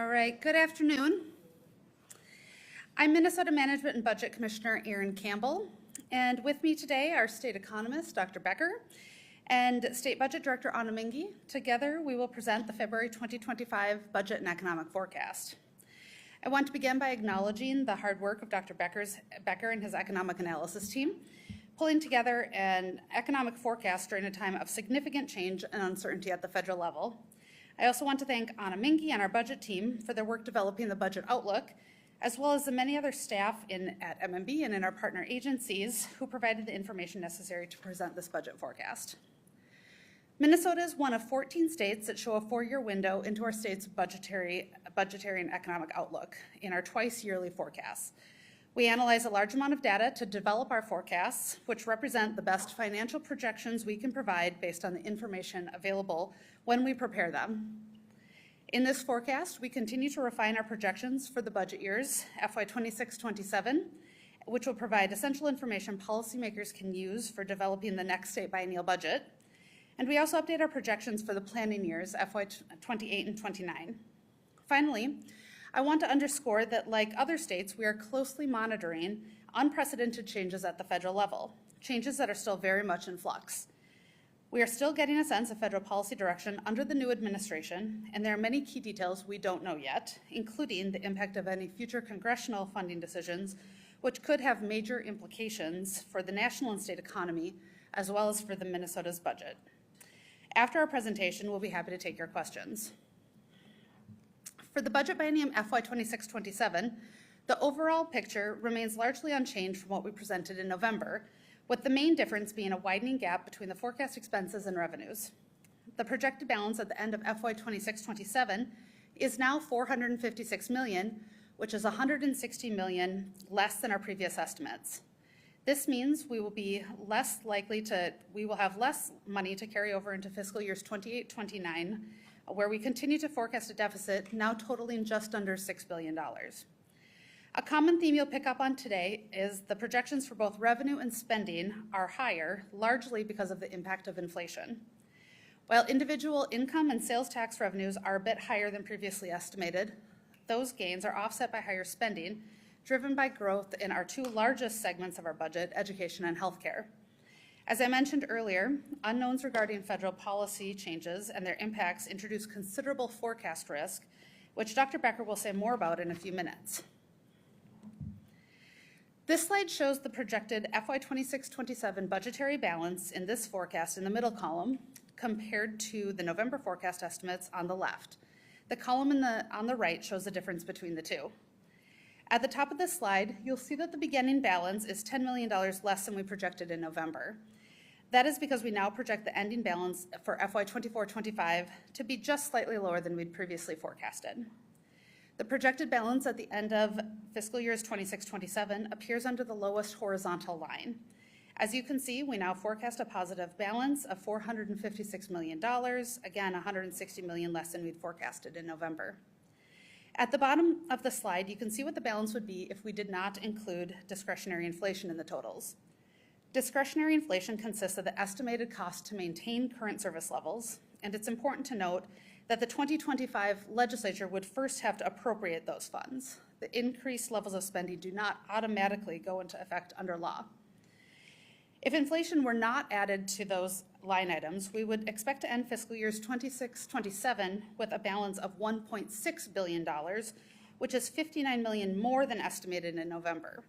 All right, good afternoon. I'm Minnesota Management and Budget Commissioner Erin Campbell, and with me today are State Economist Dr. Becker and State Budget Director Anna Mingi. Together, we will present the February 2025 Budget and Economic Forecast. I want to begin by acknowledging the hard work of Dr. Becker and his economic analysis team, pulling together an economic forecast during a time of significant change and uncertainty at the federal level. I also want to thank Anna Mingi and our budget team for their work developing the budget outlook, as well as the many other staff at MMB and in our partner agencies who provided the information necessary to present this budget forecast. Minnesota is one of 14 states that show a 4-year window into our state's budgetary and economic outlook in our twice-yearly forecasts. We analyze a large amount of data to develop our forecasts, which represent the best financial projections we can provide based on the information available when we prepare them. In this forecast, we continue to refine our projections for the budget years, FY 26-27, which will provide essential information policymakers can use for developing the next state biennial budget. And we also update our projections for the planning years, FY 28 and 29. Finally, I want to underscore that, like other states, we are closely monitoring unprecedented changes at the federal level, changes that are still very much in flux. We are still getting a sense of federal policy direction under the new administration, and there are many key details we don't know yet, including the impact of any future congressional funding decisions, which could have major implications for the national and state economy, as well as for the Minnesota's budget. After our presentation, we'll be happy to take your questions. For the budget biennium FY 26-27, the overall picture remains largely unchanged from what we presented in November, with the main difference being a widening gap between the forecast expenses and revenues. The projected balance at the end of FY 26-27 is now $456 million, which is $160 million less than our previous estimates. This means we will have less money to carry over into fiscal years 28-29, where we continue to forecast a deficit now totaling just under $6 billion. A common theme you'll pick up on today is the projections for both revenue and spending are higher, largely because of the impact of inflation. While individual income and sales tax revenues are a bit higher than previously estimated, those gains are offset by higher spending, driven by growth in our two largest segments of our budget, education and healthcare. As I mentioned earlier, unknowns regarding federal policy changes and their impacts introduce considerable forecast risk, which Dr. Becker will say more about in a few minutes. This slide shows the projected FY 26-27 budgetary balance in this forecast in the middle column compared to the November forecast estimates on the left. The column on the right shows the difference between the two. At the top of this slide, you'll see that the beginning balance is $10 million less than we projected in November. That is because we now project the ending balance for FY 24-25 to be just slightly lower than we'd previously forecasted. The projected balance at the end of fiscal years 26-27 appears under the lowest horizontal line. As you can see, we now forecast a positive balance of $456 million, again, $160 million less than we'd forecasted in November. At the bottom of the slide, you can see what the balance would be if we did not include discretionary inflation in the totals. Discretionary inflation consists of the estimated cost to maintain current service levels, and it's important to note that the 2025 legislature would first have to appropriate those funds. The increased levels of spending do not automatically go into effect under law. If inflation were not added to those line items, we would expect to end fiscal years 26-27 with a balance of $1.6 billion, which is $59 million more than estimated in November.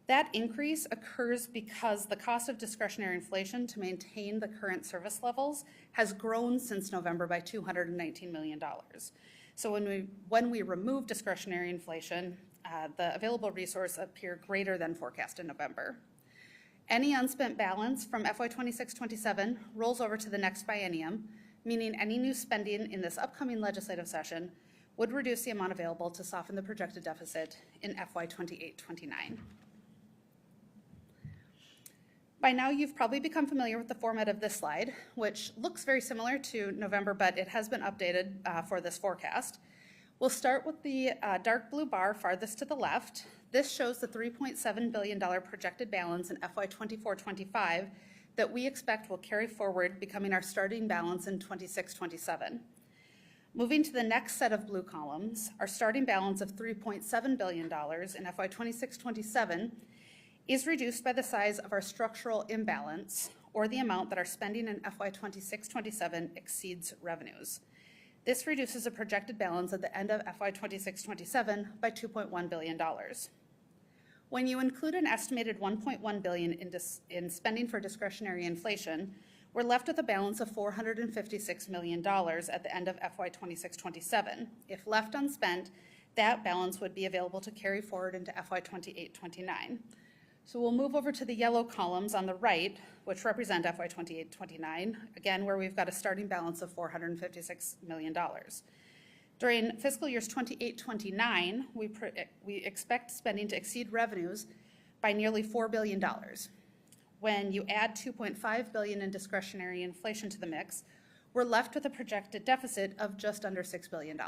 That increase occurs because the cost of discretionary inflation to maintain the current service levels has grown since November by $219 million. So when we remove discretionary inflation, the available resource appear greater than forecast in November. Any unspent balance from FY 26-27 rolls over to the next biennium, meaning any new spending in this upcoming legislative session would reduce the amount available to soften the projected deficit in FY 28-29. By now, you've probably become familiar with the format of this slide, which looks very similar to November, but it has been updated for this forecast. We'll start with the dark blue bar farthest to the left. This shows the $3.7 billion projected balance in FY 24-25 that we expect will carry forward, becoming our starting balance in 26-27. Moving to the next set of blue columns, our starting balance of $3.7 billion in FY 26-27 is reduced by the size of our structural imbalance, or the amount that our spending in FY 26-27 exceeds revenues. This reduces a projected balance at the end of FY 26-27 by $2.1 billion. When you include an estimated $1.1 billion in spending for discretionary inflation, we're left with a balance of $456 million at the end of FY 26-27. If left unspent, that balance would be available to carry forward into FY 28-29. So we'll move over to the yellow columns on the right, which represent FY 28-29, again, where we've got a starting balance of $456 million. During fiscal years 28-29, we expect spending to exceed revenues by nearly $4 billion. When you add $2.5 billion in discretionary inflation to the mix, we're left with a projected deficit of just under $6 billion.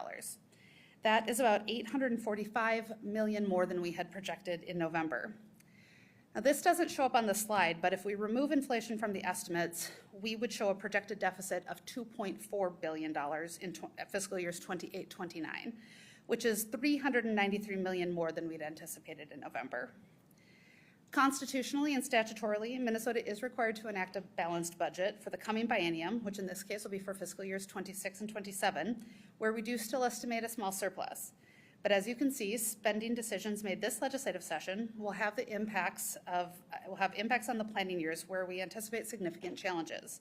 That is about $845 million more than we had projected in November. Now, this doesn't show up on the slide, but if we remove inflation from the estimates, we would show a projected deficit of $2.4 billion in fiscal years 28-29, which is $393 million more than we'd anticipated in November. Constitutionally and statutorily, Minnesota is required to enact a balanced budget for the coming biennium, which in this case will be for fiscal years 26 and 27, where we do still estimate a small surplus. But as you can see, spending decisions made this legislative session will have impacts on the planning years where we anticipate significant challenges.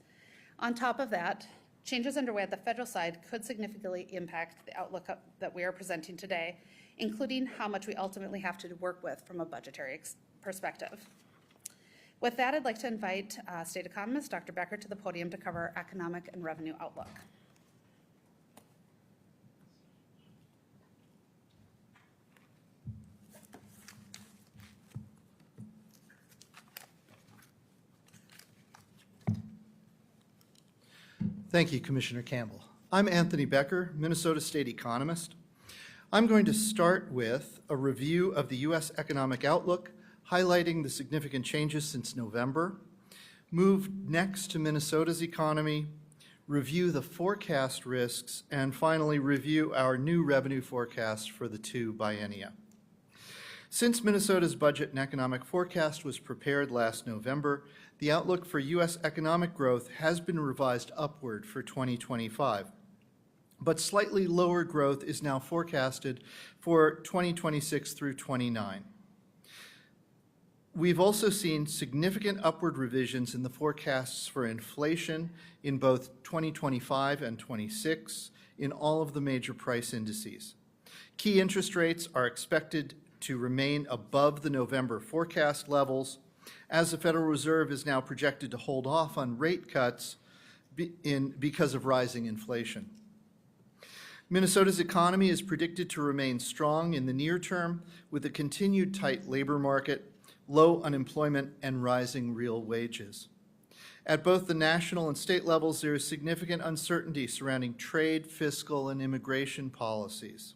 On top of that, changes underway at the federal side could significantly impact the outlook that we are presenting today, including how much we ultimately have to work with from a budgetary perspective. With that, I'd like to invite State Economist Dr. Becker to the podium to cover our economic and revenue outlook. Thank you, Commissioner Campbell. I'm Anthony Becker, Minnesota State Economist. I'm going to start with a review of the U.S. economic outlook, highlighting the significant changes since November, move next to Minnesota's economy, review the forecast risks, and finally review our new revenue forecast for the two biennia. Since Minnesota's budget and economic forecast was prepared last November, the outlook for U.S. economic growth has been revised upward for 2025, but slightly lower growth is now forecasted for 2026 through 29. We've also seen significant upward revisions in the forecasts for inflation in both 2025 and 26 in all of the major price indices. Key interest rates are expected to remain above the November forecast levels, as the Federal Reserve is now projected to hold off on rate cuts because of rising inflation. Minnesota's economy is predicted to remain strong in the near term with a continued tight labor market, low unemployment, and rising real wages. At both the national and state levels, there is significant uncertainty surrounding trade, fiscal, and immigration policies.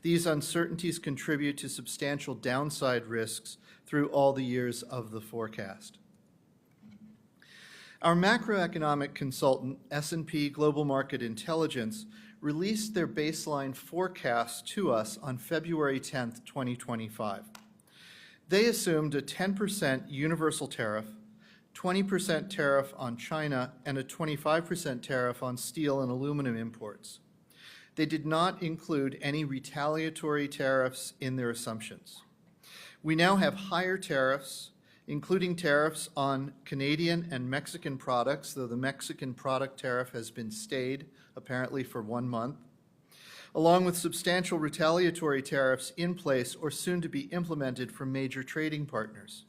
These uncertainties contribute to substantial downside risks through all the years of the forecast. Our macroeconomic consultant, S&P Global Market Intelligence, released their baseline forecast to us on February 10th, 2025. They assumed a 10% universal tariff, 20% tariff on China, and a 25% tariff on steel and aluminum imports. They did not include any retaliatory tariffs in their assumptions. We now have higher tariffs, including tariffs on Canadian and Mexican products, though the Mexican product tariff has been stayed, apparently for 1 month, along with substantial retaliatory tariffs in place or soon to be implemented from major trading partners.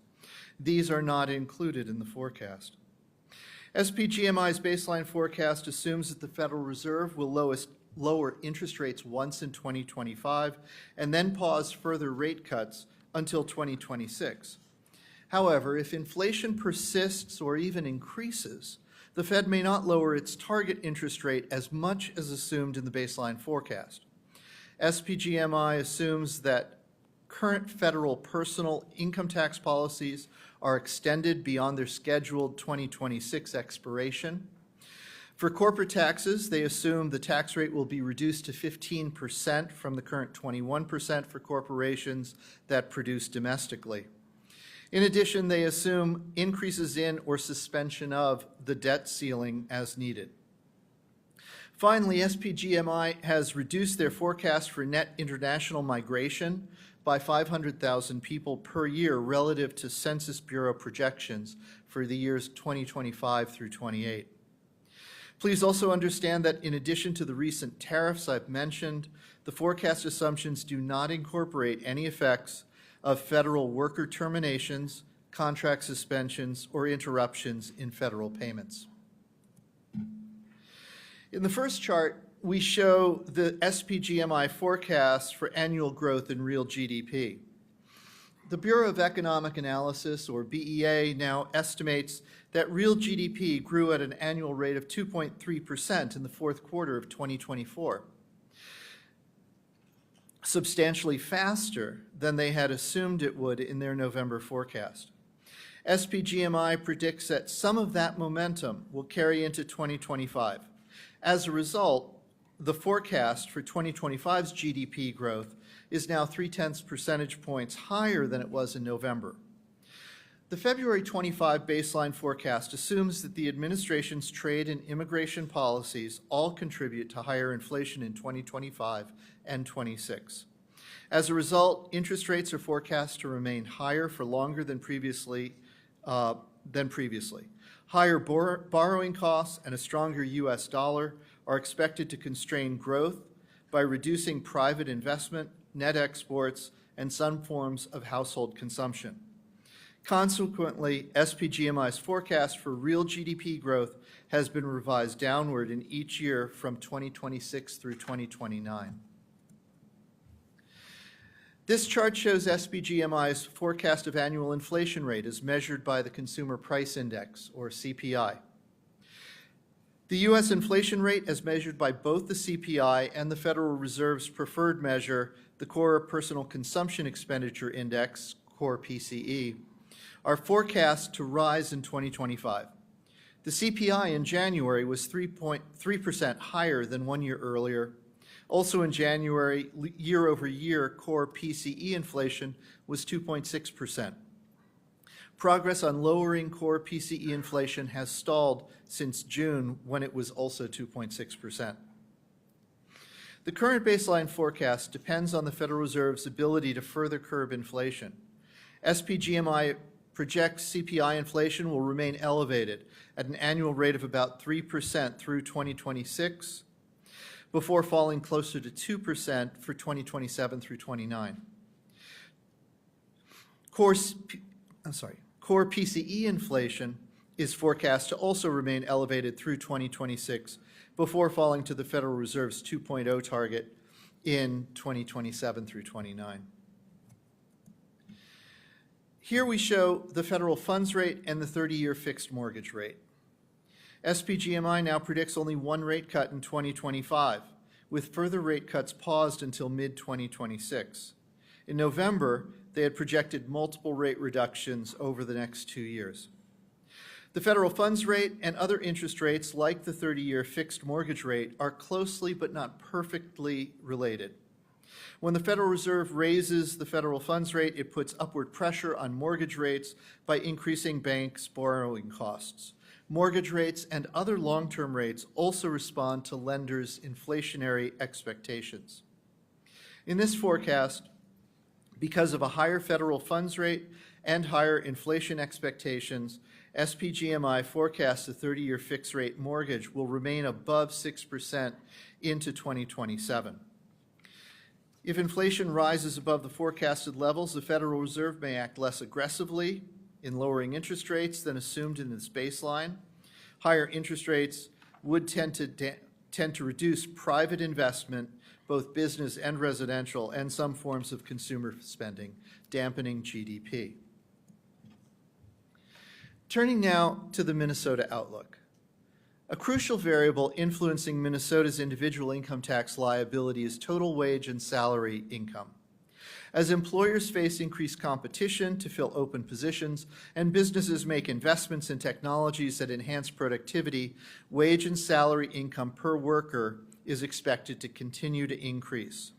These are not included in the forecast. SPGMI's baseline forecast assumes that the Federal Reserve will lower interest rates once in 2025 and then pause further rate cuts until 2026. However, if inflation persists or even increases, the Fed may not lower its target interest rate as much as assumed in the baseline forecast. SPGMI assumes that current federal personal income tax policies are extended beyond their scheduled 2026 expiration. For corporate taxes, they assume the tax rate will be reduced to 15% from the current 21% for corporations that produce domestically. In addition, they assume increases in or suspension of the debt ceiling as needed. Finally, SPGMI has reduced their forecast for net international migration by 500,000 people per year relative to Census Bureau projections for the years 2025 through 28. Please also understand that in addition to the recent tariffs I've mentioned, the forecast assumptions do not incorporate any effects of federal worker terminations, contract suspensions, or interruptions in federal payments. In the first chart, we show the SPGMI forecast for annual growth in real GDP. The Bureau of Economic Analysis, or BEA, now estimates that real GDP grew at an annual rate of 2.3% in the fourth quarter of 2024, substantially faster than they had assumed it would in their November forecast. SPGMI predicts that some of that momentum will carry into 2025. As a result, the forecast for 2025's GDP growth is now 0.3 percentage points higher than it was in November. The February 25 baseline forecast assumes that the administration's trade and immigration policies all contribute to higher inflation in 2025 and 26. As a result, interest rates are forecast to remain higher for longer than previously. Higher borrowing costs and a stronger U.S. dollar are expected to constrain growth by reducing private investment, net exports, and some forms of household consumption. Consequently, SPGMI's forecast for real GDP growth has been revised downward in each year from 2026 through 2029. This chart shows SPGMI's forecast of annual inflation rate as measured by the Consumer Price Index, or CPI. The U.S. inflation rate, as measured by both the CPI and the Federal Reserve's preferred measure, the Core Personal Consumption Expenditure Index, Core PCE, are forecast to rise in 2025. The CPI in January was 3.3% higher than 1 year earlier. Also in January, year-over-year core PCE inflation was 2.6%. Progress on lowering core PCE inflation has stalled since June, when it was also 2.6%. The current baseline forecast depends on the Federal Reserve's ability to further curb inflation. SPGMI projects CPI inflation will remain elevated at an annual rate of about 3% through 2026, before falling closer to 2% for 2027 through 29. Core PCE inflation is forecast to also remain elevated through 2026, before falling to the Federal Reserve's 2.0 target in 2027 through 29. Here we show the federal funds rate and the 30-year fixed mortgage rate. SPGMI now predicts only one rate cut in 2025, with further rate cuts paused until mid-2026. In November, they had projected multiple rate reductions over the next 2 years. The federal funds rate and other interest rates, like the 30-year fixed mortgage rate, are closely but not perfectly related. When the Federal Reserve raises the federal funds rate, it puts upward pressure on mortgage rates by increasing banks' borrowing costs. Mortgage rates and other long-term rates also respond to lenders' inflationary expectations. In this forecast, because of a higher federal funds rate and higher inflation expectations, SPGMI forecasts the 30-year fixed-rate mortgage will remain above 6% into 2027. If inflation rises above the forecasted levels, the Federal Reserve may act less aggressively in lowering interest rates than assumed in this baseline. Higher interest rates would tend to reduce private investment, both business and residential, and some forms of consumer spending, dampening GDP. Turning now to the Minnesota outlook. A crucial variable influencing Minnesota's individual income tax liability is total wage and salary income. As employers face increased competition to fill open positions and businesses make investments in technologies that enhance productivity, wage and salary income per worker is expected to continue to increase.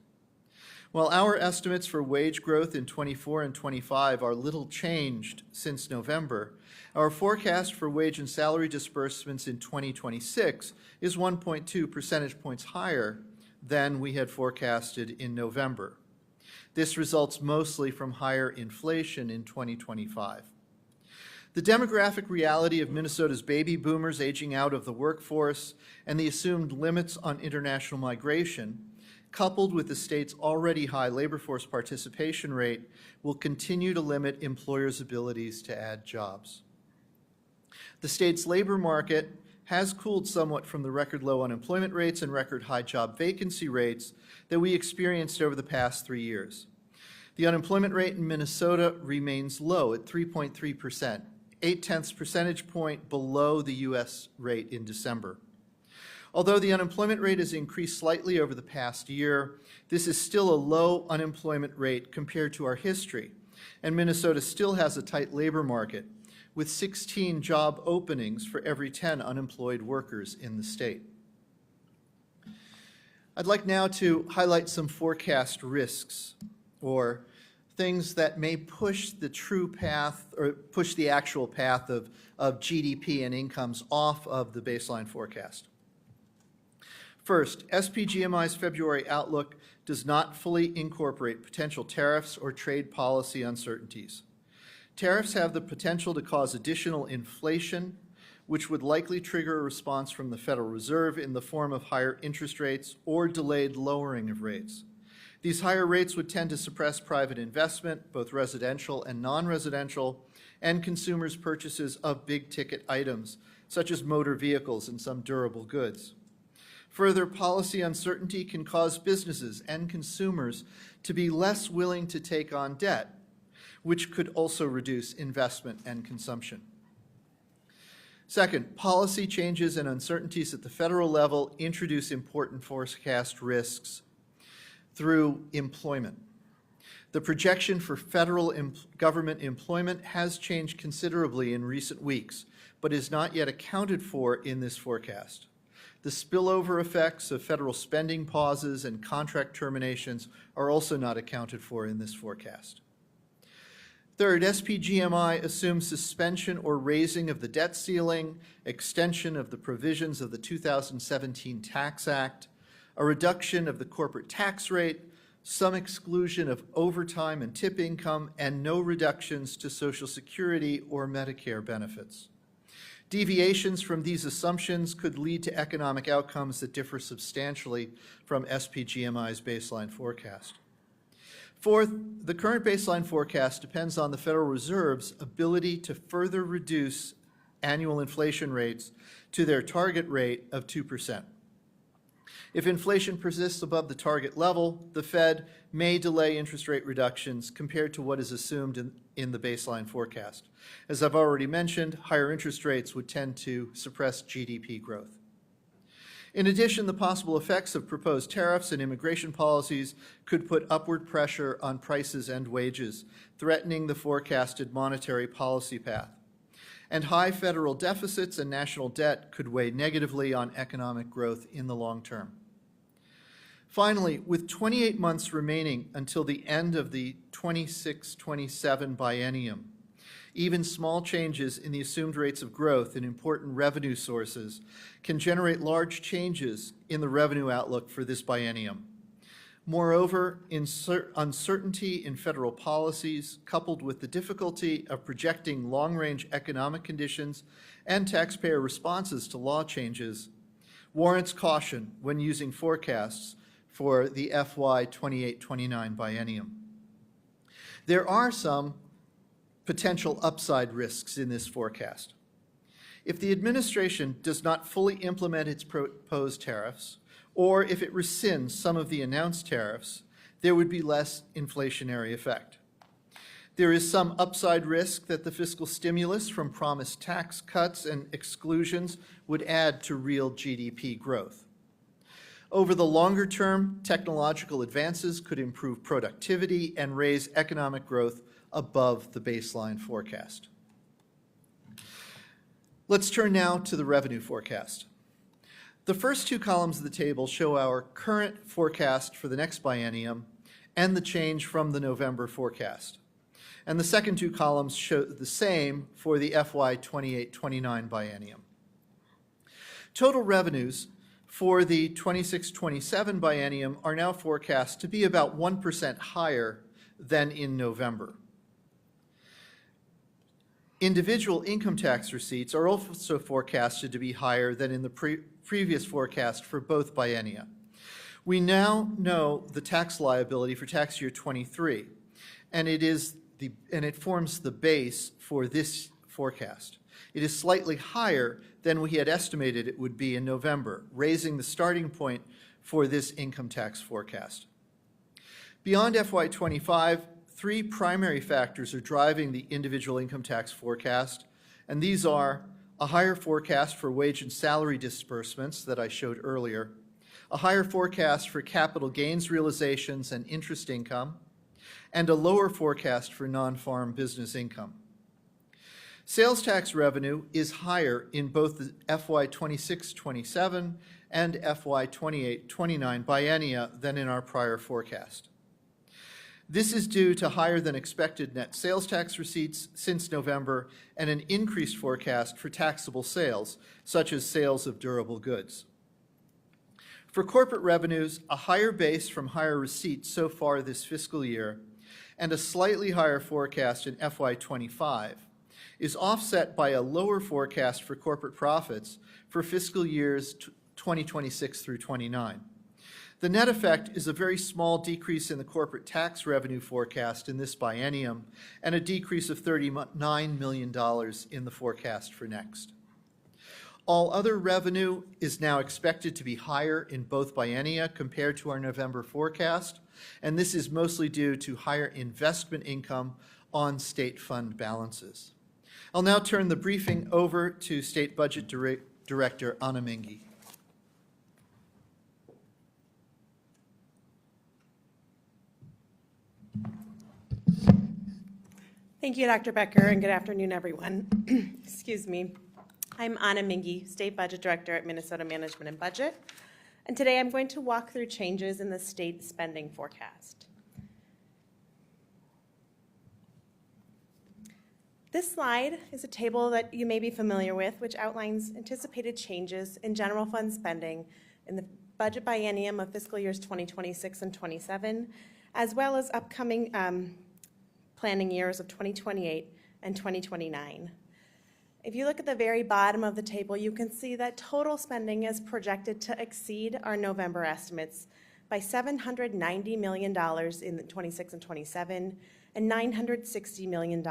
While our estimates for wage growth in 24 and 25 are little changed since November, our forecast for wage and salary disbursements in 2026 is 1.2 percentage points higher than we had forecasted in November. This results mostly from higher inflation in 2025. The demographic reality of Minnesota's baby boomers aging out of the workforce and the assumed limits on international migration, coupled with the state's already high labor force participation rate, will continue to limit employers' abilities to add jobs. The state's labor market has cooled somewhat from the record low unemployment rates and record high job vacancy rates that we experienced over the past 3 years. The unemployment rate in Minnesota remains low at 3.3%, 0.8 percentage point below the U.S. rate in December. Although the unemployment rate has increased slightly over the past year, this is still a low unemployment rate compared to our history, and Minnesota still has a tight labor market, with 16 job openings for every 10 unemployed workers in the state. I'd like now to highlight some forecast risks, or things that may push the true path, or push the actual path of GDP and incomes off of the baseline forecast. First, SPGMI's February outlook does not fully incorporate potential tariffs or trade policy uncertainties. Tariffs have the potential to cause additional inflation, which would likely trigger a response from the Federal Reserve in the form of higher interest rates or delayed lowering of rates. These higher rates would tend to suppress private investment, both residential and non-residential, and consumers' purchases of big-ticket items, such as motor vehicles and some durable goods. Further, policy uncertainty can cause businesses and consumers to be less willing to take on debt, which could also reduce investment and consumption. Second, policy changes and uncertainties at the federal level introduce important forecast risks through employment. The projection for federal government employment has changed considerably in recent weeks, but is not yet accounted for in this forecast. The spillover effects of federal spending pauses and contract terminations are also not accounted for in this forecast. Third, SPGMI assumes suspension or raising of the debt ceiling, extension of the provisions of the 2017 Tax Act, a reduction of the corporate tax rate, some exclusion of overtime and tip income, and no reductions to Social Security or Medicare benefits. Deviations from these assumptions could lead to economic outcomes that differ substantially from SPGMI's baseline forecast. Fourth, the current baseline forecast depends on the Federal Reserve's ability to further reduce annual inflation rates to their target rate of 2%. If inflation persists above the target level, the Fed may delay interest rate reductions compared to what is assumed in the baseline forecast. As I've already mentioned, higher interest rates would tend to suppress GDP growth. In addition, the possible effects of proposed tariffs and immigration policies could put upward pressure on prices and wages, threatening the forecasted monetary policy path. And high federal deficits and national debt could weigh negatively on economic growth in the long term. Finally, with 28 months remaining until the end of the 26-27 biennium, even small changes in the assumed rates of growth in important revenue sources can generate large changes in the revenue outlook for this biennium. Moreover, uncertainty in federal policies, coupled with the difficulty of projecting long-range economic conditions and taxpayer responses to law changes, warrants caution when using forecasts for the FY 28-29 biennium. There are some potential upside risks in this forecast. If the administration does not fully implement its proposed tariffs, or if it rescinds some of the announced tariffs, there would be less inflationary effect. There is some upside risk that the fiscal stimulus from promised tax cuts and exclusions would add to real GDP growth. Over the longer term, technological advances could improve productivity and raise economic growth above the baseline forecast. Let's turn now to the revenue forecast. The first two columns of the table show our current forecast for the next biennium and the change from the November forecast. And the second two columns show the same for the FY 28-29 biennium. Total revenues for the 26-27 biennium are now forecast to be about 1% higher than in November. Individual income tax receipts are also forecasted to be higher than in the previous forecast for both biennia. We now know the tax liability for tax year 23, and it forms the base for this forecast. It is slightly higher than we had estimated it would be in November, raising the starting point for this income tax forecast. Beyond FY 25, three primary factors are driving the individual income tax forecast, and these are a higher forecast for wage and salary disbursements that I showed earlier, a higher forecast for capital gains realizations and interest income, and a lower forecast for non-farm business income. Sales tax revenue is higher in both the FY 26-27 and FY 28-29 biennia than in our prior forecast. This is due to higher than expected net sales tax receipts since November and an increased forecast for taxable sales, such as sales of durable goods. For corporate revenues, a higher base from higher receipts so far this fiscal year and a slightly higher forecast in FY 25 is offset by a lower forecast for corporate profits for fiscal years 2026 through 29. The net effect is a very small decrease in the corporate tax revenue forecast in this biennium and a decrease of $39 million in the forecast for next. All other revenue is now expected to be higher in both biennia compared to our November forecast, and this is mostly due to higher investment income on state fund balances. I'll now turn the briefing over to State Budget Director Anna Mingy. Thank you, Dr. Becker, and good afternoon, everyone. Excuse me. I'm Anna Mingy, State Budget Director at Minnesota Management and Budget, and today I'm going to walk through changes in the state spending forecast. This slide is a table that you may be familiar with, which outlines anticipated changes in general fund spending in the budget biennium of fiscal years 2026 and 27, as well as upcoming planning years of 2028 and 2029. If you look at the very bottom of the table, you can see that total spending is projected to exceed our November estimates by $790 million in 26 and 27, and $960 million in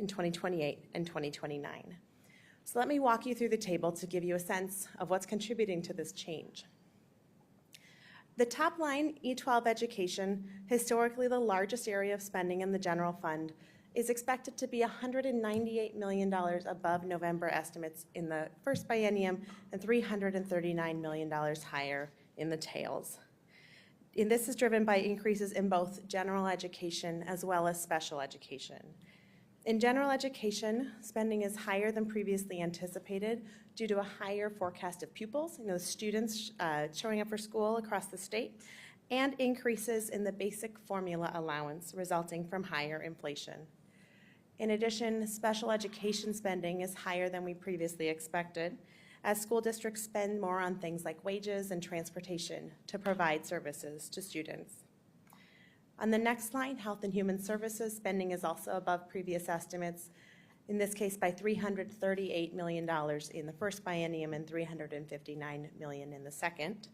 2028 and 2029. So let me walk you through the table to give you a sense of what's contributing to this change. The top line, E12 education, historically the largest area of spending in the general fund, is expected to be $198 million above November estimates in the first biennium and $339 million higher in the tails. And this is driven by increases in both general education as well as special education. In general education, spending is higher than previously anticipated due to a higher forecast of pupils, students showing up for school across the state, and increases in the basic formula allowance resulting from higher inflation. In addition, special education spending is higher than we previously expected, as school districts spend more on things like wages and transportation to provide services to students. On the next line, Health and Human Services spending is also above previous estimates, in this case by $338 million in the first biennium and $359 million in the second.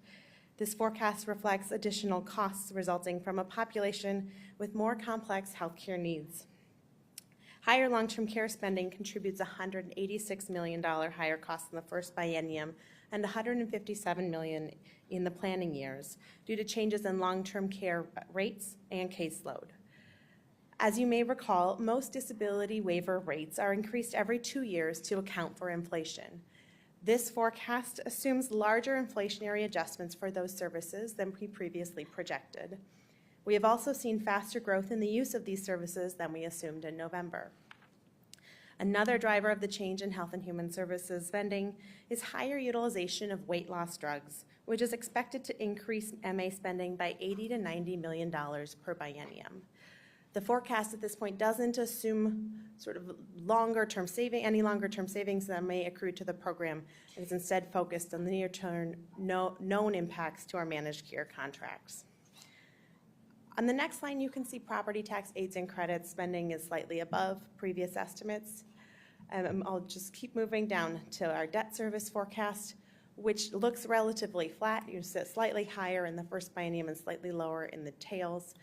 This forecast reflects additional costs resulting from a population with more complex healthcare needs. Higher long-term care spending contributes $186 million higher cost in the first biennium and $157 million in the planning years due to changes in long-term care rates and caseload. As you may recall, most disability waiver rates are increased every 2 years to account for inflation. This forecast assumes larger inflationary adjustments for those services than we previously projected. We have also seen faster growth in the use of these services than we assumed in November. Another driver of the change in Health and Human Services spending is higher utilization of weight loss drugs, which is expected to increase MA spending by $80 to $90 million per biennium. The forecast at this point doesn't assume sort of any longer-term savings that may accrue to the program, and is instead focused on the near-term known impacts to our managed care contracts. On the next line, you can see property tax aids and credits spending is slightly above previous estimates. I'll just keep moving down to our debt service forecast, which looks relatively flat. You see it slightly higher in the first biennium and slightly lower in the tails.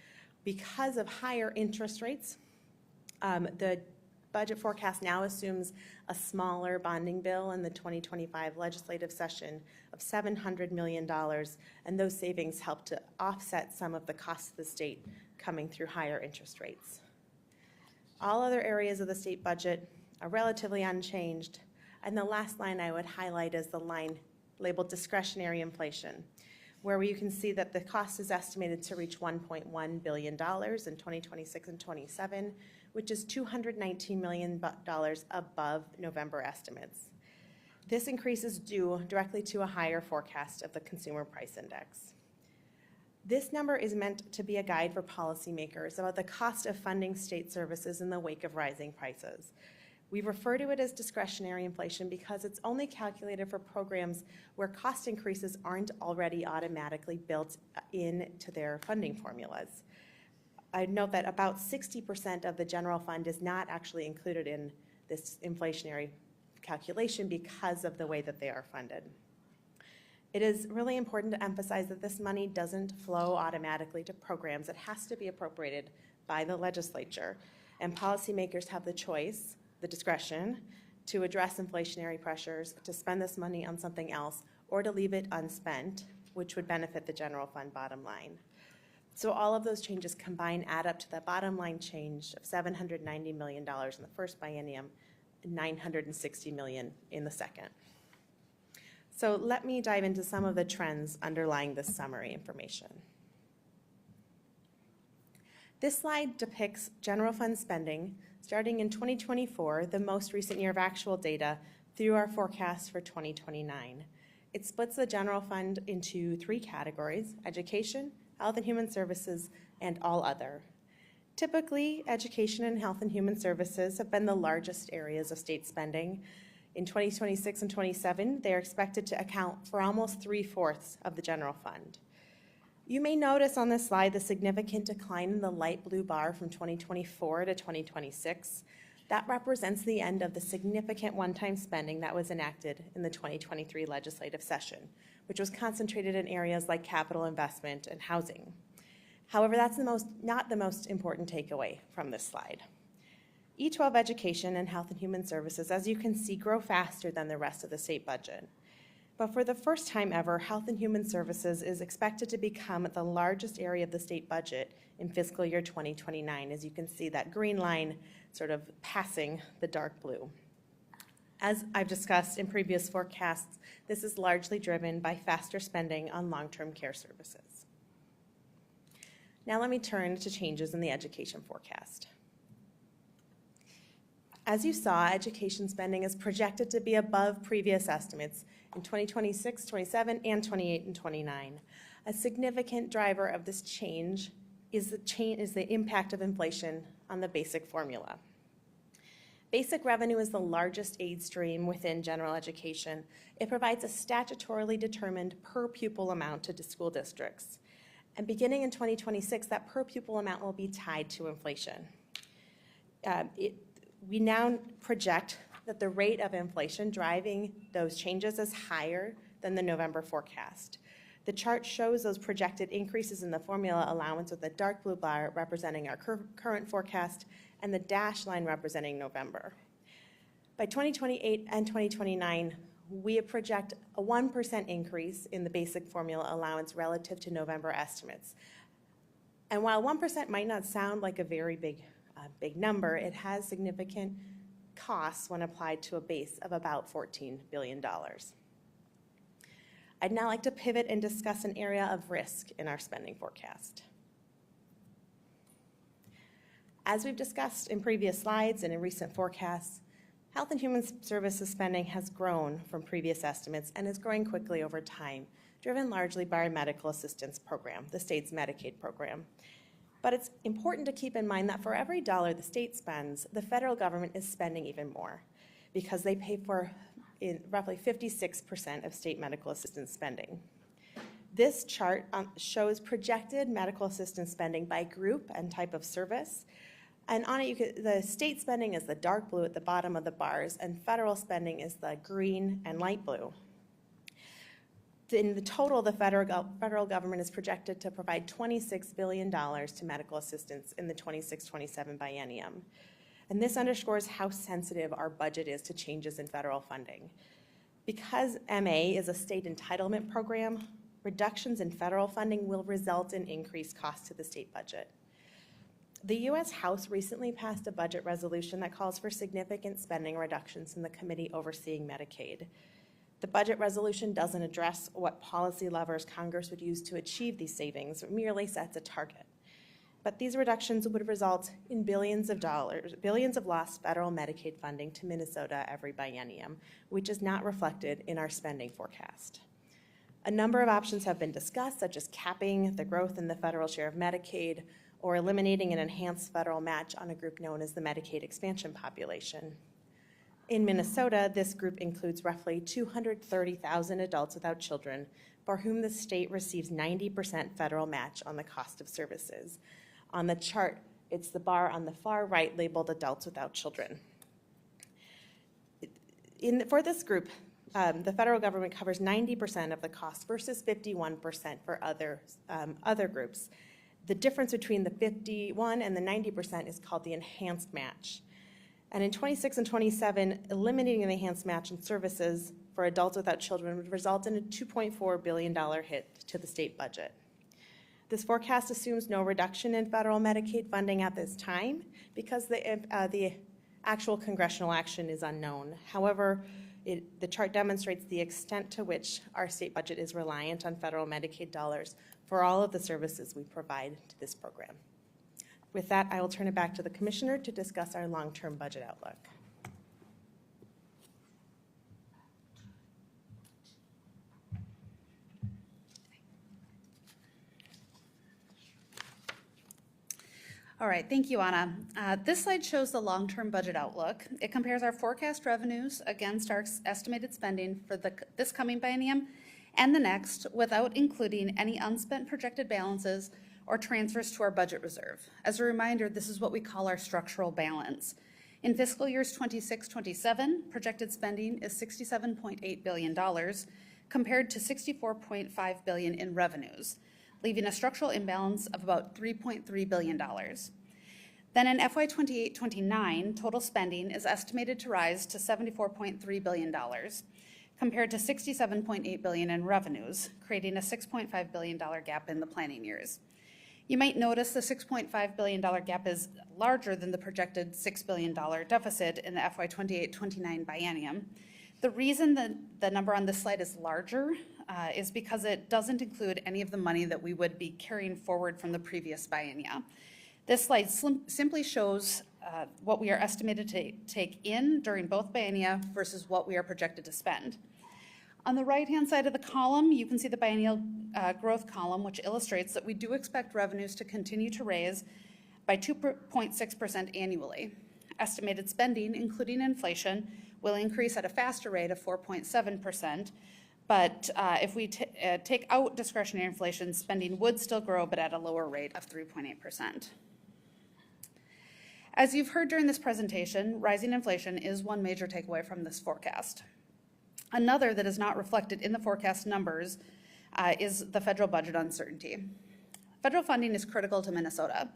Because of higher interest rates, the budget forecast now assumes a smaller bonding bill in the 2025 legislative session of $700 million, and those savings help to offset some of the costs of the state coming through higher interest rates. All other areas of the state budget are relatively unchanged, and the last line I would highlight is the line labeled discretionary inflation, where you can see that the cost is estimated to reach $1.1 billion in 2026 and 27, which is $219 million above November estimates. This increase is due directly to a higher forecast of the Consumer Price Index. This number is meant to be a guide for policymakers about the cost of funding state services in the wake of rising prices. We refer to it as discretionary inflation because it's only calculated for programs where cost increases aren't already automatically built into their funding formulas. I'd note that about 60% of the general fund is not actually included in this inflationary calculation because of the way that they are funded. It is really important to emphasize that this money doesn't flow automatically to programs. It has to be appropriated by the legislature, and policymakers have the choice, the discretion, to address inflationary pressures, to spend this money on something else, or to leave it unspent, which would benefit the general fund bottom line. So all of those changes combined add up to the bottom line change of $790 million in the first biennium and $960 million in the second. So let me dive into some of the trends underlying this summary information. This slide depicts general fund spending starting in 2024, the most recent year of actual data, through our forecast for 2029. It splits the general fund into three categories: education, health and human services, and all other. Typically, education and health and human services have been the largest areas of state spending. In 2026 and 27, they are expected to account for almost 3/4 of the general fund. You may notice on this slide the significant decline in the light blue bar from 2024 to 2026. That represents the end of the significant one-time spending that was enacted in the 2023 legislative session, which was concentrated in areas like capital investment and housing. However, that's not the most important takeaway from this slide. E12 education and health and human services, as you can see, grow faster than the rest of the state budget. But for the first time ever, health and human services is expected to become the largest area of the state budget in fiscal year 2029, as you can see that green line sort of passing the dark blue. As I've discussed in previous forecasts, this is largely driven by faster spending on long-term care services. Now let me turn to changes in the education forecast. As you saw, education spending is projected to be above previous estimates in 2026, 27, and 28 and 29. A significant driver of this change is the impact of inflation on the basic formula. Basic revenue is the largest aid stream within general education. It provides a statutorily determined per pupil amount to school districts. And beginning in 2026, that per pupil amount will be tied to inflation. We now project that the rate of inflation driving those changes is higher than the November forecast. The chart shows those projected increases in the formula allowance with the dark blue bar representing our current forecast and the dashed line representing November. By 2028 and 2029, we project a 1% increase in the basic formula allowance relative to November estimates. And while 1% might not sound like a very big number, it has significant costs when applied to a base of about $14 billion. I'd now like to pivot and discuss an area of risk in our spending forecast. As we've discussed in previous slides and in recent forecasts, Health and Human Services spending has grown from previous estimates and is growing quickly over time, driven largely by our Medical Assistance Program, the state's Medicaid program. But it's important to keep in mind that for every dollar the state spends, the federal government is spending even more because they pay for roughly 56% of state medical assistance spending. This chart shows projected medical assistance spending by group and type of service. And on it, the state spending is the dark blue at the bottom of the bars, and federal spending is the green and light blue. In the total, the federal government is projected to provide $26 billion to medical assistance in the 26-27 biennium. And this underscores how sensitive our budget is to changes in federal funding. Because MA is a state entitlement program, reductions in federal funding will result in increased costs to the state budget. The U.S. House recently passed a budget resolution that calls for significant spending reductions in the committee overseeing Medicaid. The budget resolution doesn't address what policy levers Congress would use to achieve these savings, it merely sets a target. But these reductions would result in billions of lost federal Medicaid funding to Minnesota every biennium, which is not reflected in our spending forecast. A number of options have been discussed, such as capping the growth in the federal share of Medicaid or eliminating an enhanced federal match on a group known as the Medicaid expansion population. In Minnesota, this group includes roughly 230,000 adults without children for whom the state receives 90% federal match on the cost of services. On the chart, it's the bar on the far right labeled adults without children. For this group, the federal government covers 90% of the cost versus 51% for other groups. The difference between the 51 and the 90% is called the enhanced match. And in 26 and 27, eliminating the enhanced match in services for adults without children would result in a $2.4 billion hit to the state budget. This forecast assumes no reduction in federal Medicaid funding at this time because the actual congressional action is unknown. However, the chart demonstrates the extent to which our state budget is reliant on federal Medicaid dollars for all of the services we provide to this program. With that, I will turn it back to the Commissioner to discuss our long-term budget outlook. All right, thank you, Anna. This slide shows the long-term budget outlook. It compares our forecast revenues against our estimated spending for this coming biennium and the next without including any unspent projected balances or transfers to our budget reserve. As a reminder, this is what we call our structural balance. In fiscal years 26-27, projected spending is $67.8 billion compared to $64.5 billion in revenues, leaving a structural imbalance of about $3.3 billion. Then in FY 28-29, total spending is estimated to rise to $74.3 billion, compared to $67.8 billion in revenues, creating a $6.5 billion gap in the planning years. You might notice the $6.5 billion gap is larger than the projected $6 billion deficit in the FY 28-29 biennium. The reason that the number on this slide is larger is because it doesn't include any of the money that we would be carrying forward from the previous biennia. This slide simply shows what we are estimated to take in during both biennia versus what we are projected to spend. On the right-hand side of the column, you can see the biennial growth column, which illustrates that we do expect revenues to continue to raise by 2.6% annually. Estimated spending, including inflation, will increase at a faster rate of 4.7%, but if we take out discretionary inflation, spending would still grow, but at a lower rate of 3.8%. As you've heard during this presentation, rising inflation is one major takeaway from this forecast. Another that is not reflected in the forecast numbers is the federal budget uncertainty. Federal funding is critical to Minnesota.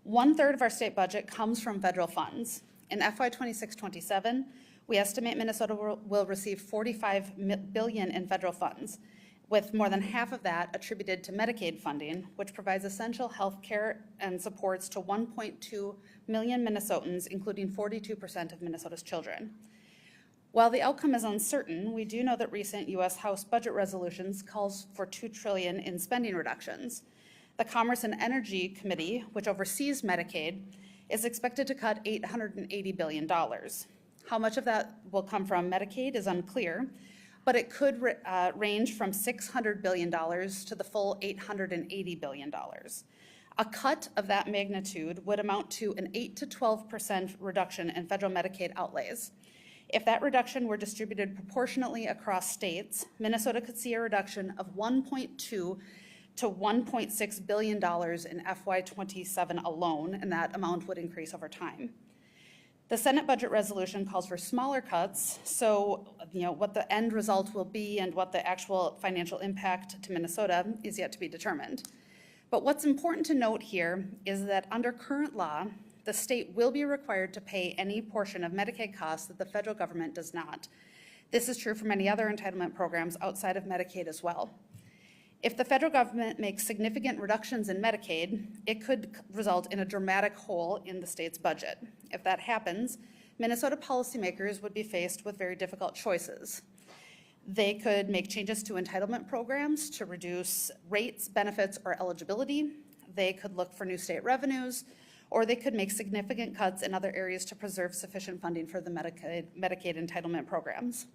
1/3 of our state budget comes from federal funds. In FY 26-27, we estimate Minnesota will receive $45 billion in federal funds, with more than half of that attributed to Medicaid funding, which provides essential health care and supports to 1.2 million Minnesotans, including 42% of Minnesota's children. While the outcome is uncertain, we do know that recent U.S. House budget resolutions calls for $2 trillion in spending reductions. The Commerce and Energy Committee, which oversees Medicaid, is expected to cut $880 billion. How much of that will come from Medicaid is unclear, but it could range from $600 billion to the full $880 billion. A cut of that magnitude would amount to an 8 to 12% reduction in federal Medicaid outlays. If that reduction were distributed proportionately across states, Minnesota could see a reduction of $1.2 to $1.6 billion in FY27 alone, and that amount would increase over time. The Senate budget resolution calls for smaller cuts, so what the end result will be and what the actual financial impact to Minnesota is yet to be determined. But what's important to note here is that under current law, the state will be required to pay any portion of Medicaid costs that the federal government does not. This is true for many other entitlement programs outside of Medicaid as well. If the federal government makes significant reductions in Medicaid, it could result in a dramatic hole in the state's budget. If that happens, Minnesota policymakers would be faced with very difficult choices. They could make changes to entitlement programs to reduce rates, benefits, or eligibility. They could look for new state revenues, or they could make significant cuts in other areas to preserve sufficient funding for the Medicaid entitlement programs.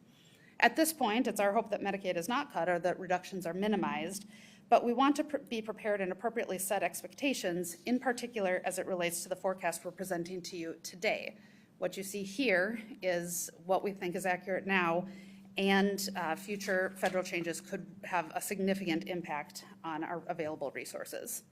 At this point, it's our hope that Medicaid is not cut or that reductions are minimized, but we want to be prepared and appropriately set expectations, in particular as it relates to the forecast we're presenting to you today. What you see here is what we think is accurate now, and future federal changes could have a significant impact on our available resources.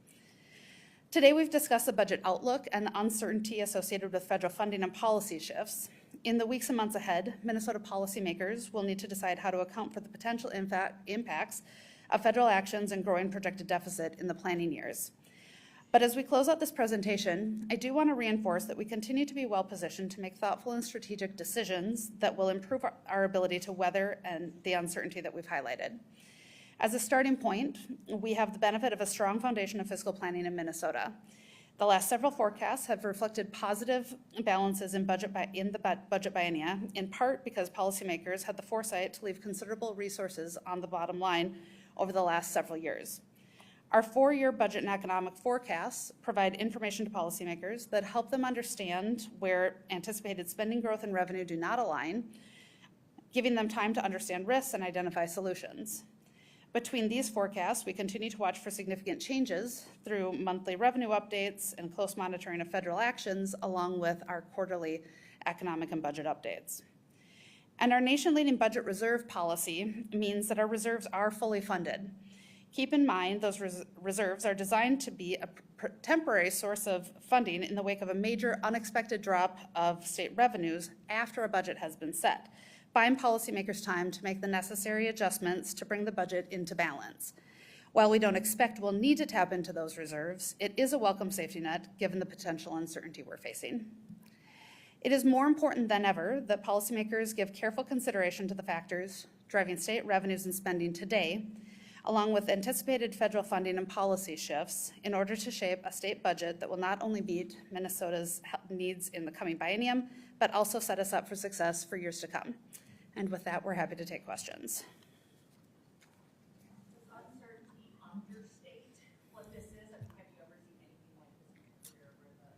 Today, we've discussed the budget outlook and the uncertainty associated with federal funding and policy shifts. In the weeks and months ahead, Minnesota policymakers will need to decide how to account for the potential impacts of federal actions and growing projected deficit in the planning years. But as we close out this presentation, I do want to reinforce that we continue to be well positioned to make thoughtful and strategic decisions that will improve our ability to weather and the uncertainty that we've highlighted. As a starting point, we have the benefit of a strong foundation of fiscal planning in Minnesota. The last several forecasts have reflected positive balances in the budget biennia, in part because policymakers had the foresight to leave considerable resources on the bottom line over the last several years. Our 4-year budget and economic forecasts provide information to policymakers that help them understand where anticipated spending growth and revenue do not align, giving them time to understand risks and identify solutions. Between these forecasts, we continue to watch for significant changes through monthly revenue updates and close monitoring of federal actions, along with our quarterly economic and budget updates. And our nation-leading budget reserve policy means that our reserves are fully funded. Keep in mind, those reserves are designed to be a temporary source of funding in the wake of a major unexpected drop of state revenues after a budget has been set, buying policymakers time to make the necessary adjustments to bring the budget into balance. While we don't expect we'll need to tap into those reserves, it is a welcome safety net given the potential uncertainty we're facing. It is more important than ever that policymakers give careful consideration to the factors driving state revenues and spending today, along with anticipated federal funding and policy shifts, in order to shape a state budget that will not only meet Minnesota's needs in the coming biennium, but also set us up for success for years to come. And with that, we're happy to take questions. Uncertainty on your state, what this is, have you ever seen anything like this before where the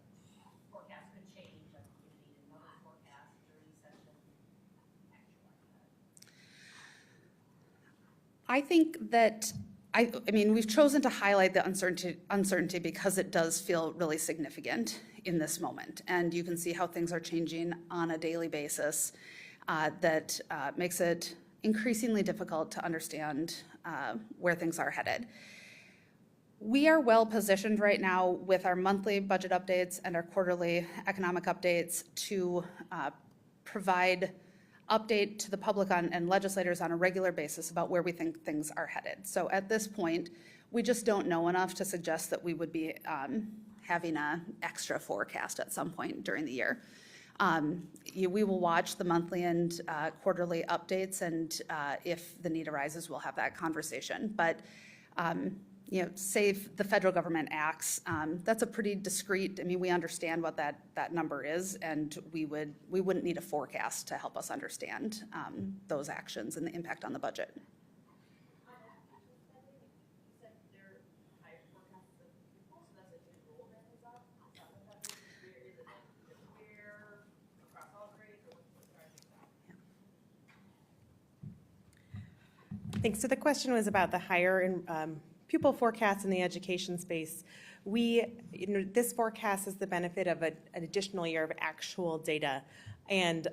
forecast could change, like you need another forecast during session, actualize that? I think that, I mean, we've chosen to highlight the uncertainty because it does feel really significant in this moment. And you can see how things are changing on a daily basis. That makes it increasingly difficult to understand where things are headed. We are well positioned right now with our monthly budget updates and our quarterly economic updates to provide update to the public and legislators on a regular basis about where we think things are headed. So at this point, we just don't know enough to suggest that we would be having an extra forecast at some point during the year. We will watch the monthly and quarterly updates, and if the need arises, we'll have that conversation. But say if the federal government acts, that's a pretty discrete, I mean, we understand what that number is, and we wouldn't need a forecast to help us understand those actions and the impact on the budget. Thanks. So the question was about the higher pupil forecast in the education space. This forecast is the benefit of an additional year of actual data, and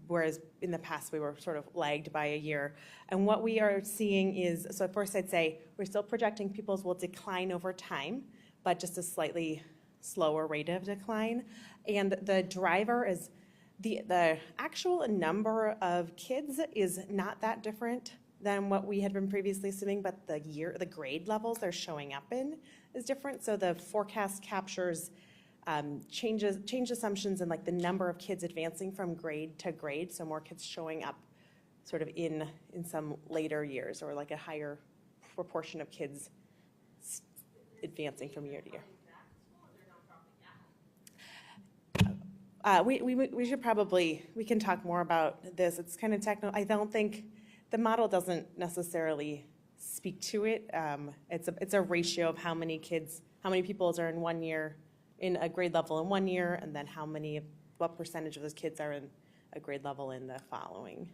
whereas in the past we were sort of lagged by a year. And what we are seeing is, so first I'd say we're still projecting pupils will decline over time, but just a slightly slower rate of decline. And the driver is the actual number of kids is not that different than what we had been previously assuming, but the grade levels they're showing up in is different. So the forecast captures change assumptions in like the number of kids advancing from grade to grade, so more kids showing up sort of in some later years, or like a higher proportion of kids advancing from year to year. We should probably, we can talk more about this. It's kind of technical. I don't think, the model doesn't necessarily speak to it. It's a ratio of how many pupils are in 1 year, in a grade level in 1 year, and then what percentage of those kids are in a grade level in the following.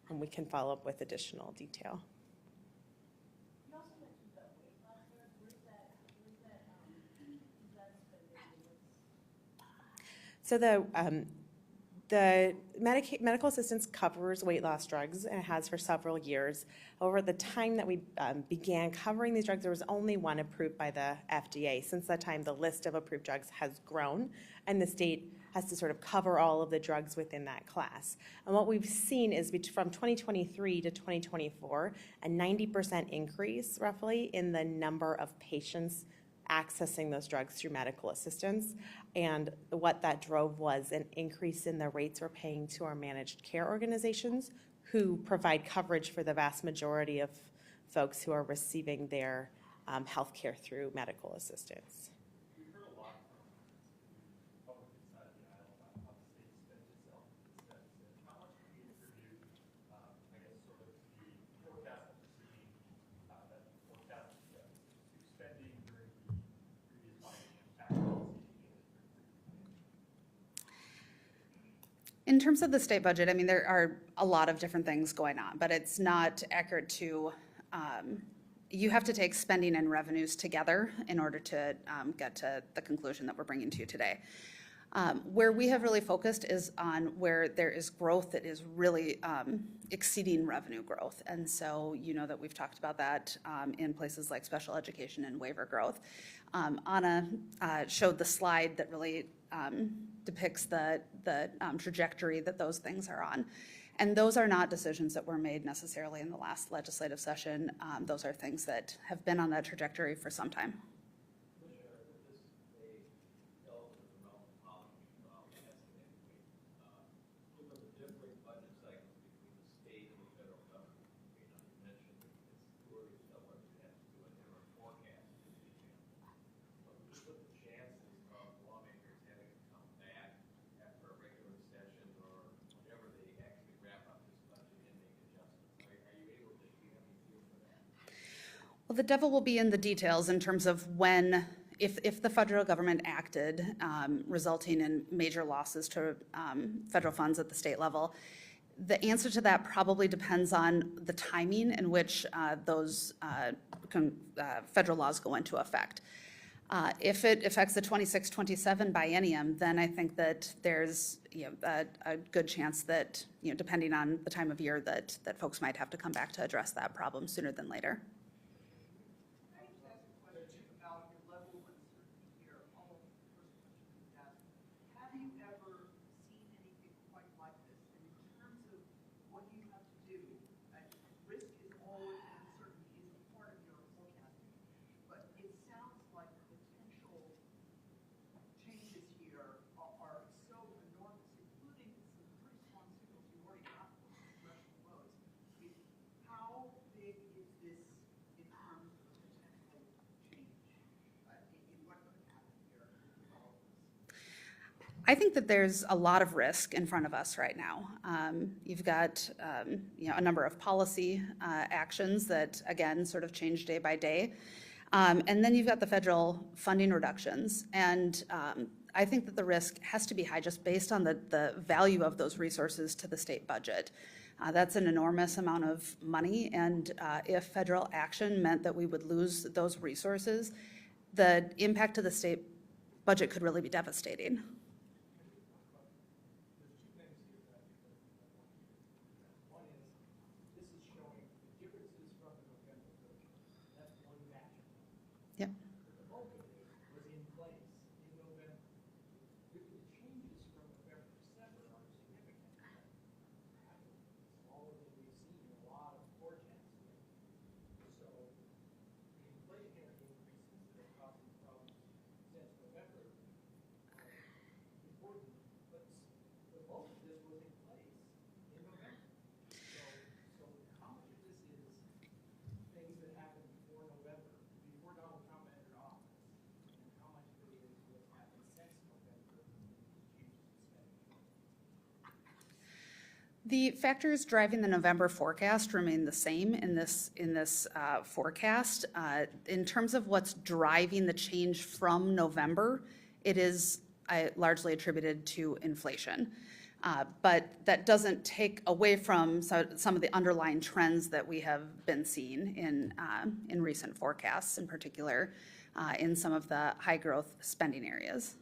And we can follow up with additional detail. You also mentioned the weight loss there. Where's that spending? So the medical assistance covers weight loss drugs, and it has for several years. Over the time that we began covering these drugs, there was only one approved by the FDA. Since that time, the list of approved drugs has grown, and the state has to sort of cover all of the drugs within that class. And what we've seen is from 2023 to 2024, a 90% increase, roughly, in the number of patients accessing those drugs through medical assistance. And what that drove was an increase in the rates we're paying to our managed care organizations, who provide coverage for the vast majority of folks who are receiving their health care through medical assistance. We've heard a lot from the Republican side of the aisle about how the state spends itself. How much do you attribute, I guess, sort of the forecast that we're seeing, that forecast to spending during the previous biennium tax policy? In terms of the state budget, I mean, there are a lot of different things going on, but it's not accurate to, you have to take spending and revenues together in order to get to the conclusion that we're bringing to you today. Where we have really focused is on where there is growth that is really exceeding revenue growth. And so you know that we've talked about that in places like special education and waiver growth. Anna showed the slide that really depicts the trajectory that those things are on. And those are not decisions that were made necessarily in the last legislative session. Those are things that have been on that trajectory for some time. Well, the devil will be in the details in terms of when, if the federal government acted, resulting in major losses to federal funds at the state level. The answer to that probably depends on the timing in which those federal laws go into effect. If it affects the 26-27 biennium, then I think that there's a good chance that, depending on the time of year, that folks might have to come back to address that problem sooner than later. I think that there's a lot of risk in front of us right now. You've got a number of policy actions that, again, sort of change day by day. And then you've got the federal funding reductions. And I think that the risk has to be high just based on the value of those resources to the state budget. That's an enormous amount of money. And if federal action meant that we would lose those resources, the impact to the state budget could really be devastating. Yep. The bulk of it was in place in November. The changes from November to December are significant. Smaller than we've seen in a lot of forecasts. So the inflationary increases that have caused problems since November are important, but the bulk of this was in place in November. So how much of this is things that happened before November? Before Donald Trump entered office, and how much of it is what's happened since November, changes in spending? The factors driving the November forecast remain the same in this forecast. In terms of what's driving the change from November, it is largely attributed to inflation. But that doesn't take away from some of the underlying trends that we have been seeing in recent forecasts, in particular in some of the high growth spending areas.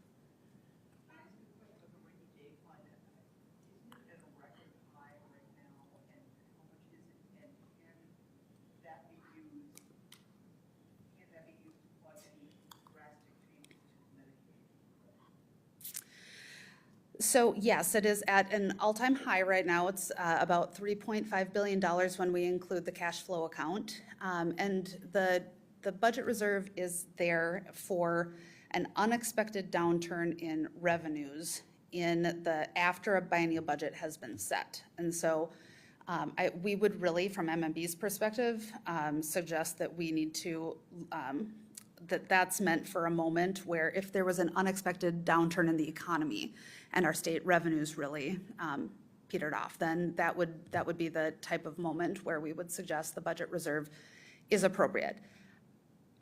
So yes, it is at an all-time high right now. It's about $3.5 billion when we include the cash flow account. And the budget reserve is there for an unexpected downturn in revenues after a biennial budget has been set. And so we would really, from MMB's perspective, suggest that we need to that's meant for a moment where if there was an unexpected downturn in the economy and our state revenues really petered off, then that would be the type of moment where we would suggest the budget reserve is appropriate.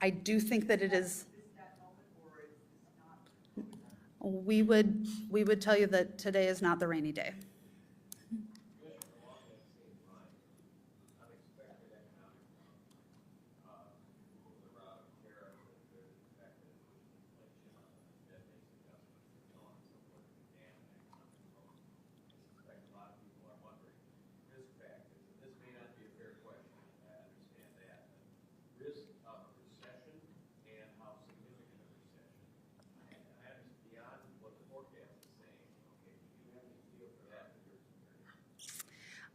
I do think that it is. We would tell you that today is not the rainy day.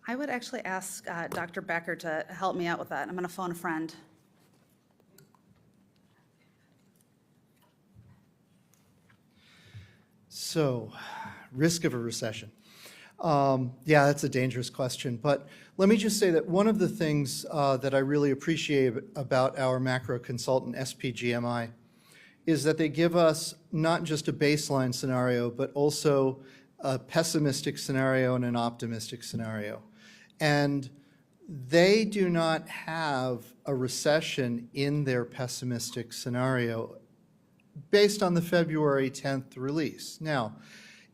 I would actually ask Dr. Becker to help me out with that. I'm going to phone a friend. So, risk of a recession. Yeah, that's a dangerous question. But let me just say that one of the things that I really appreciate about our macro consultant, SPGMI, is that they give us not just a baseline scenario, but also a pessimistic scenario and an optimistic scenario. And they do not have a recession in their pessimistic scenario based on the February 10th release. Now,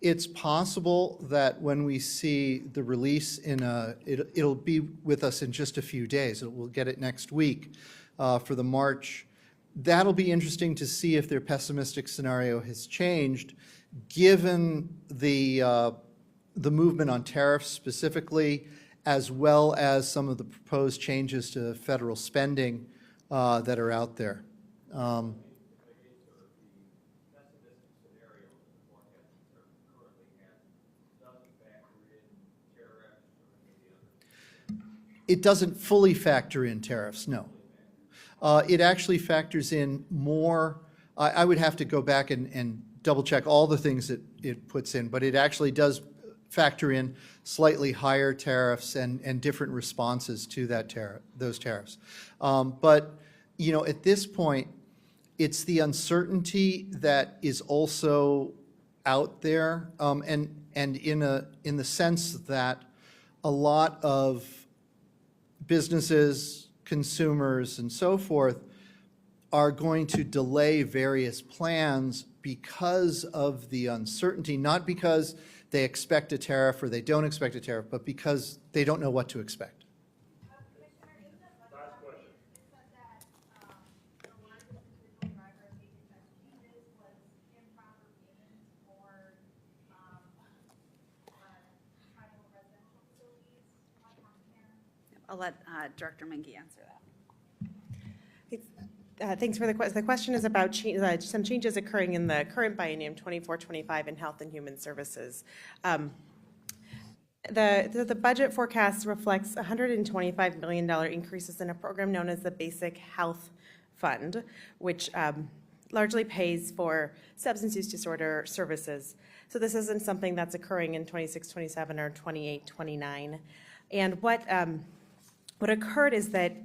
it's possible that when we see the release it'll be with us in just a few days. We'll get it next week for the March. That'll be interesting to see if their pessimistic scenario has changed, given the movement on tariffs specifically, as well as some of the proposed changes to federal spending that are out there. It doesn't fully factor in tariffs, no. It actually factors in more. I would have to go back and double check all the things that it puts in, but it actually does factor in slightly higher tariffs and different responses to those tariffs. But at this point, it's the uncertainty that is also out there, and in the sense that a lot of businesses, consumers, and so forth are going to delay various plans because of the uncertainty, not because they expect a tariff or they don't expect a tariff, but because they don't know what to expect. Last question. It said that, the largest individual driver of HHS changes was improper payments for, tribal residential facilities. What happened there? I'll let Director Menke answer that. Thanks for the question. The question is about some changes occurring in the current biennium 24-25 in Health and Human Services. The budget forecast reflects $125 million increases in a program known as the Basic Health Fund, which largely pays for substance use disorder services. So this isn't something that's occurring in 26-27 or 28-29. And what occurred is that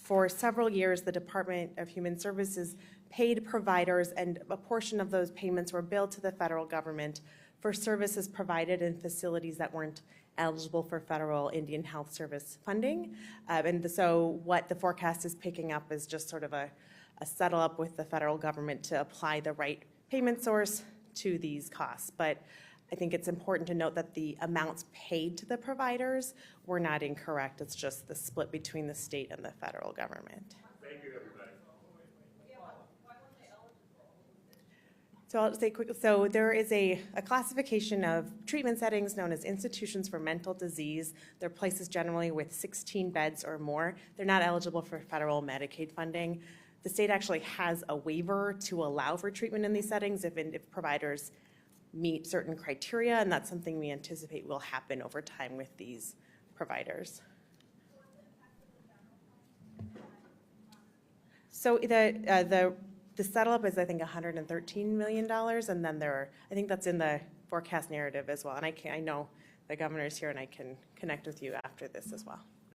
for several years, the Department of Human Services paid providers, and a portion of those payments were billed to the federal government for services provided in facilities that weren't eligible for federal Indian Health Service funding. And so what the forecast is picking up is just sort of a settle up with the federal government to apply the right payment source to these costs. But I think it's important to note that the amounts paid to the providers were not incorrect. It's just the split between the state and the federal government. Thank you, everybody. So I'll just say quickly, so there is a classification of treatment settings known as institutions for mental disease. They're places generally with 16 beds or more. They're not eligible for federal Medicaid funding. The state actually has a waiver to allow for treatment in these settings if providers meet certain criteria, and that's something we anticipate will happen over time with these providers. So the settle up is, I think, $113 million, and then I think that's in the forecast narrative as well. And I know the governor's here, and I can connect with you after this as well.